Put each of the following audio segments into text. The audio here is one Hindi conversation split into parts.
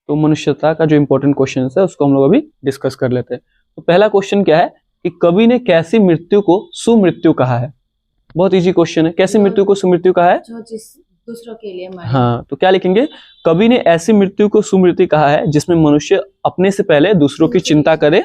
तो मनुष्यता का जो इंपॉर्टेंट क्वेश्चन है उसको हम लोग अभी डिस्कस कर लेते हैं। तो पहला क्वेश्चन क्या है कि कवि ने कैसी मृत्यु को सुमृत्यु कहा है? बहुत इजी क्वेश्चन है। कैसी मृत्यु को सुमृत्यु कहा है? जो जिस दूसरों के लिए मारे। हाँ, तो क्या लिखेंगे? कवि ने ऐसी मृत्यु को सुमृत्यु कहा है जिसमें मनुष्य अपने से पहले दूसरों की चिंता करे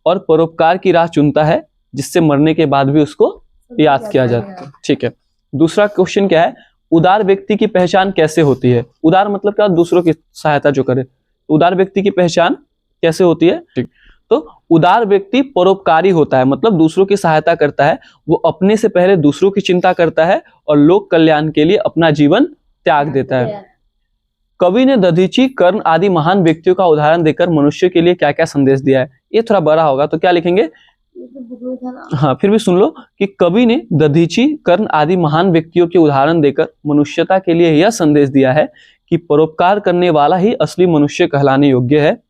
और परोपकार की राह चुनता है, जिससे मरने के बाद भी उसको याद किया जाता है। ठीक है। दूसरा क्वेश्चन क्या है? उदार व्यक्ति की पहचान कैसे होती है? उदार मतलब क्या? दूसरों की सहायता जो करे। उदार व्यक्ति की पहचान कैसे होती है? ठीक। तो उदार व्यक्ति परोपकारी होता है, मतलब दूसरों की सहायता करता है, वो अपने से पहले दूसरों की चिंता करता है और लोक कल्याण के लिए अपना जीवन त्याग देता है। कवि ने दधीची, कर्ण आदि महान व्यक्तियों का उदाहरण देकर मनुष्य के लिए क्या क्या संदेश दिया है? ये थोड़ा बड़ा होगा तो क्या लिखेंगे? हाँ, फिर भी सुन लो कि कवि ने दधीची, कर्ण आदि महान व्यक्तियों के उदाहरण देकर मनुष्यता के लिए यह संदेश दिया है कि परोपकार करने वाला ही असली मनुष्य कहलाने योग्य है।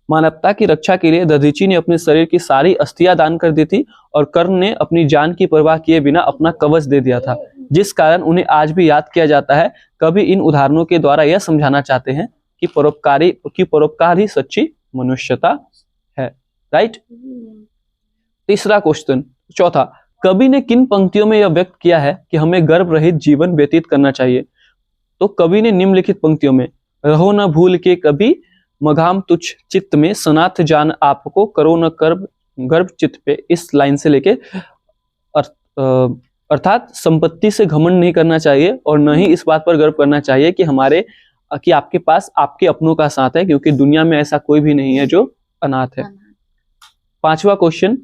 मानवता की रक्षा के लिए दधीची ने अपने शरीर की सारी अस्थियां दान कर दी थी और कर्ण ने अपनी जान की परवाह किए बिना अपना कवच दे दिया था, जिस कारण उन्हें आज भी याद किया जाता है। कवि इन उदाहरणों के द्वारा यह समझाना चाहते हैं कि परोपकार ही सच्ची मनुष्यता है। राइट। तीसरा क्वेश्चन, चौथा, कवि ने किन पंक्तियों में यह व्यक्त किया है कि हमें गर्भ रहित जीवन व्यतीत करना चाहिए? तो कवि ने निम्नलिखित पंक्तियों में रहो न भूल के कभी मघाम तुच्छ चित्त में सनाथ जान आपको करो न गर्भ चित्त पे, इस लाइन से लेके अर्थात संपत्ति से घमंड नहीं करना चाहिए और न ही इस बात पर गर्व करना चाहिए कि आपके पास आपके अपनों का साथ है, क्योंकि दुनिया में ऐसा कोई भी नहीं है जो अनाथ है। पांचवा क्वेश्चन,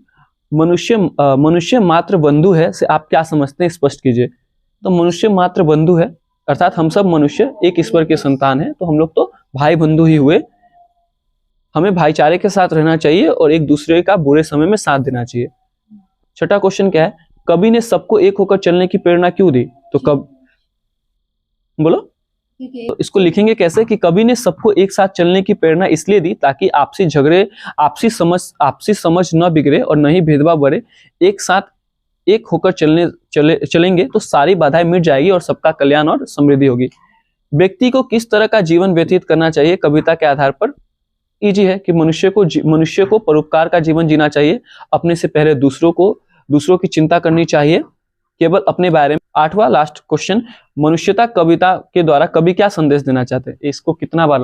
मनुष्य मात्र बंधु है से आप क्या समझते हैं? स्पष्ट कीजिए। तो मनुष्य मात्र बंधु है अर्थात हम सब मनुष्य एक ईश्वर के संतान हैं, तो हम लोग तो भाई बंधु ही हुए। हमें भाईचारे के साथ रहना चाहिए और एक दूसरे का बुरे समय में साथ देना चाहिए। छठा क्वेश्चन क्या है? कवि ने सबको एक होकर चलने की प्रेरणा क्यों दी? तो बोलो। तो इसको लिखेंगे कैसे कि कवि ने सबको एक साथ चलने की प्रेरणा इसलिए दी ताकि आपसी झगड़े, आपसी समझ न बिगड़े और न ही भेदभाव बढ़े। एक साथ एक होकर चलेंगे तो सारी बाधाएं मिट जाएगी और सबका कल्याण और समृद्धि होगी। व्यक्ति को किस तरह का जीवन व्यतीत करना चाहिए कविता के आधार पर? इजी है कि मनुष्य को परोपकार का जीवन जीना चाहिए, अपने से पहले दूसरों की चिंता करनी चाहिए, केवल अपने बारे में। आठवां लास्ट क्वेश्चन, मनुष्यता कविता के द्वारा कवि क्या संदेश देना चाहते हैं? इसको कितना बार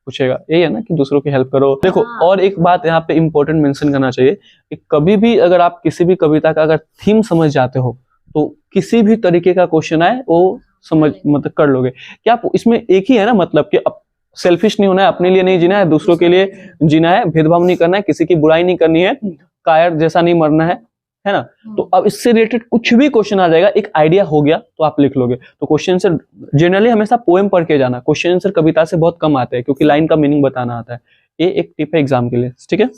पूछेगा? यही है ना कि दूसरों की हेल्प करो। देखो, और एक बात यहाँ पे इंपॉर्टेंट मेंशन करना चाहिए कि कभी भी अगर आप किसी भी कविता का अगर थीम समझ जाते हो तो किसी भी तरीके का क्वेश्चन आए वो समझ मतलब कर लोगे। क्या इसमें एक ही है ना, मतलब कि सेल्फिश नहीं होना है, अपने लिए नहीं जीना है, दूसरों के लिए जीना है, भेदभाव नहीं करना है, किसी की बुराई नहीं करनी है, कायर जैसा नहीं मरना है ना। तो अब इससे रिलेटेड कुछ भी क्वेश्चन आ जाएगा, एक आइडिया हो गया तो आप लिख लोगे। तो क्वेश्चन आंसर जनरली हमेशा पोएम पढ़ के जाना, क्वेश्चन आंसर कविता से बहुत कम आते हैं क्योंकि लाइन का मीनिंग बताना आता है। ये एक टिप है एग्जाम के लिए, ठीक है।